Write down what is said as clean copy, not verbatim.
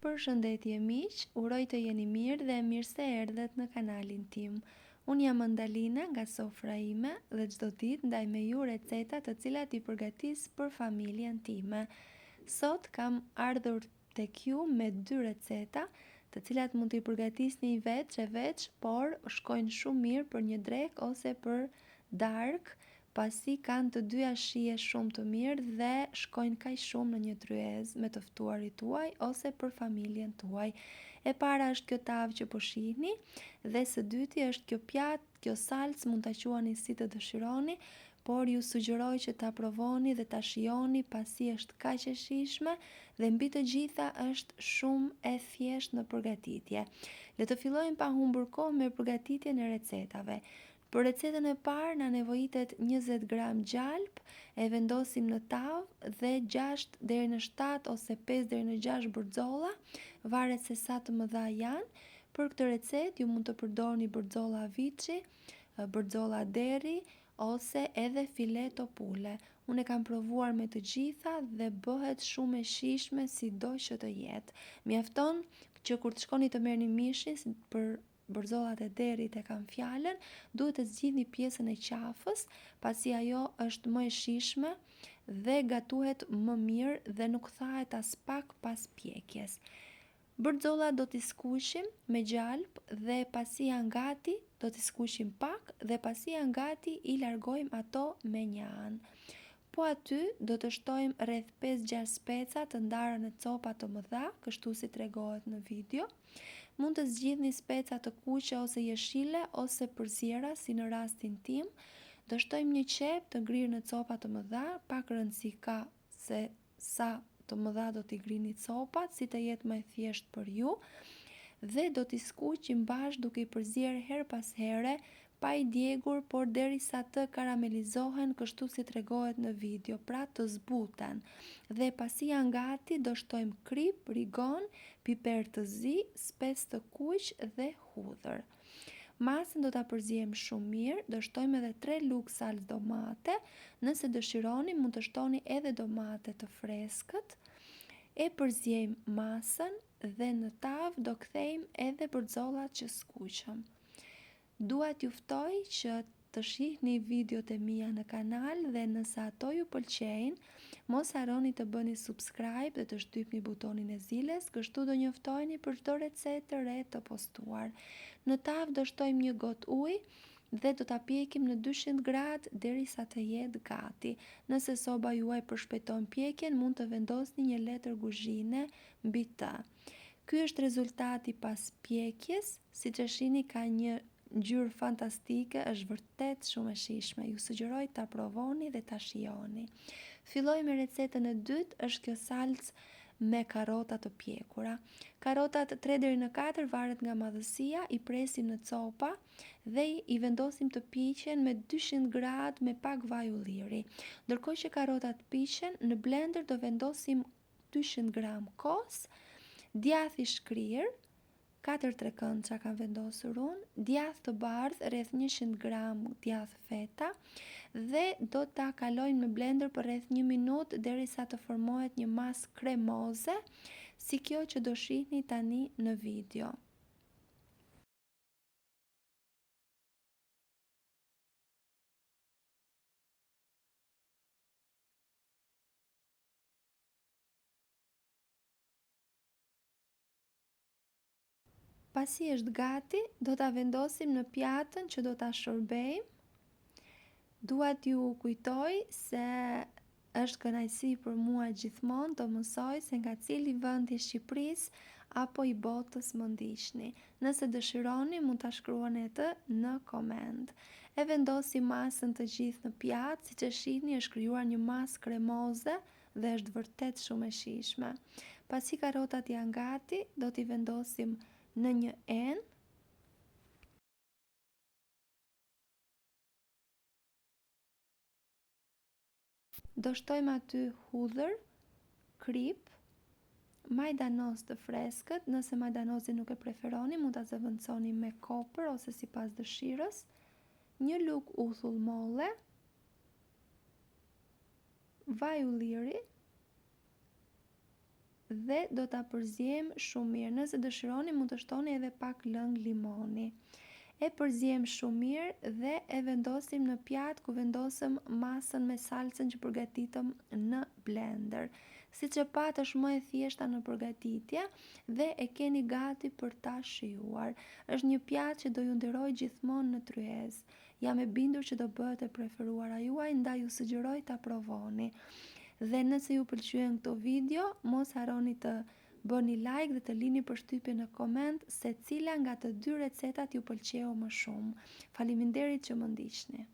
Përshëndetje miq, uroj të jeni mirë dhe mirë se erdhët në kanalin tim. Unë jam Andalina nga sofra ime dhe çdo ditë ndaj me ju receta të cilat i përgatis për familjen time. Sot kam ardhur tek ju me 2 receta të cilat mund t'i përgatisni veç, por shkojnë shumë mirë për një drek ose për darkë, pasi kanë të dyja shije shumë të mirë dhe shkojnë kaq shumë në një tryezë me të ftuarit tuaj ose për familjen tuaj. E para është kjo tavë që po shihni dhe së dyti është kjo pjatë, kjo salcë mund ta quani si të dëshironi, por ju sugjeroj që ta provoni dhe ta shijoni pasi është kaq e shijshme dhe mbi të gjitha është shumë e thjeshtë në përgatitje. Le të fillojmë pa humbur kohë me përgatitjen e recetave. Për recetën e parë na nevojitet 20 gram gjalp, e vendosim në tavë dhe 6 deri në 7 ose 5 deri në 6 bërxolla, varet se sa të mëdha janë. Për këtë recetë ju mund të përdorni bërxolla viçi, bërxolla deri ose edhe fileto pule. Unë e kam provuar me të gjitha dhe bëhet shumë e shijshme sido që të jetë. Mjafton që kur të shkoni të merrni mishin për bërxollat e derit e kam fjalën, duhet të zgjidhni pjesën e qafës, pasi ajo është më e shijshme dhe gatuhet më mirë dhe nuk thahet as pak pas pjekjes. Bërxollat do t'i skuqim me gjalp dhe pasi janë gati, do t'i skuqim pak dhe pasi janë gati i largojmë ato me një anë. Po aty do të shtojmë rreth 5-6 speca të ndara në copa të mëdha, kështu si tregohet në video. Mund të zgjidhni speca të kuqe ose jeshile ose përzjera si në rastin tim. Do shtojmë një qep të ngrirë në copa të mëdha, pak rëndësi ka se sa të mëdha do t'i ngrini copat, si të jetë më e thjeshtë për ju, dhe do t'i skuqim bashkë duke i përzierë her pas here, pa i djegur, por derisa të karamelizohen kështu si tregohet në video, pra të zbuten. Dhe pasi janë gati, do shtojmë krip, rigon, piper të zi, spec të kuq dhe hudhër. Masën do ta përziejmë shumë mirë, do shtojmë edhe 3 lugë salcë domate, nëse dëshironi mund të shtoni edhe domate të freskët. E përziejmë masën dhe në tavë do kthejmë edhe bërxollat që skuqëm. Dua t'ju ftoj që të shihni videot e mia në kanal dhe nëse ato ju pëlqejnë, mos harroni të bëni subscribe dhe të shtypni butonin e ziles, kështu do njoftoheni për çdo recetë të re të postuar. Në tavë do shtojmë një gotë ujë dhe do ta pjekim në 200 gradë derisa të jetë gati. Nëse soba juaj përshpejton pjekjen, mund të vendosni një letër kuzhine mbi të. Ky është rezultati pas pjekjes, siç e shihni ka një ngjyrë fantastike, është vërtet shumë e shijshme. Ju sugjeroj ta provoni dhe ta shijoni. Filloj me recetën e dytë, është kjo salcë me karrota të pjekura. Karrotat 3 deri në 4 varet nga madhësia, i presim në copa dhe i vendosim të piqen me 200 gradë me pak vaj ulliri. Ndërkohë që karrotat piqen, në blender do vendosim 200 gram kos, djath i shkrirë, 4 trekënd që kam vendosur unë, djath të bardhë rreth 100 gram djath feta dhe do ta kalojmë në blender për rreth 1 minutë derisa të formohet një masë kremoze, si kjo që do shihni tani në video. Pasi është gati, do ta vendosim në pjatën që do ta shërbejmë. Dua t'ju kujtoj se është kënaqësi për mua gjithmonë të mësoj se nga cili vend i Shqipërisë apo i botës më ndiqni. Nëse dëshironi, mund ta shkruani atë në koment. E vendosim masën të gjithë në pjatë, siç e shihni është krijuar një masë kremoze dhe është vërtet shumë e shijshme. Pasi karrotat janë gati, do t'i vendosim në një enë. Do shtojmë aty hudhër, krip, majdanoz të freskët, nëse majdanozin nuk e preferoni, mund ta zëvendësoni me kopër ose sipas dëshirës, një lugë uthull molle, vaj ulliri dhe do ta përziem shumë mirë. Nëse dëshironi mund të shtoni edhe pak lëng limoni. E përziem shumë mirë dhe e vendosim në pjatë ku vendosëm masën me salcën që përgatitëm në blender. Siç e pat është më e thjeshta në përgatitje dhe e keni gati për ta shijuar. Është një pjatë që do ju nderoj gjithmonë në tryezë. Jam e bindur që do bëhet e preferuara juaj, ndaj ju sugjeroj ta provoni. Dhe nëse ju pëlqyen këto video, mos harroni të bëni like dhe të lini përshtypje në koment se cila nga të dy recetat ju pëlqeu më shumë. Faleminderit që më ndiqni.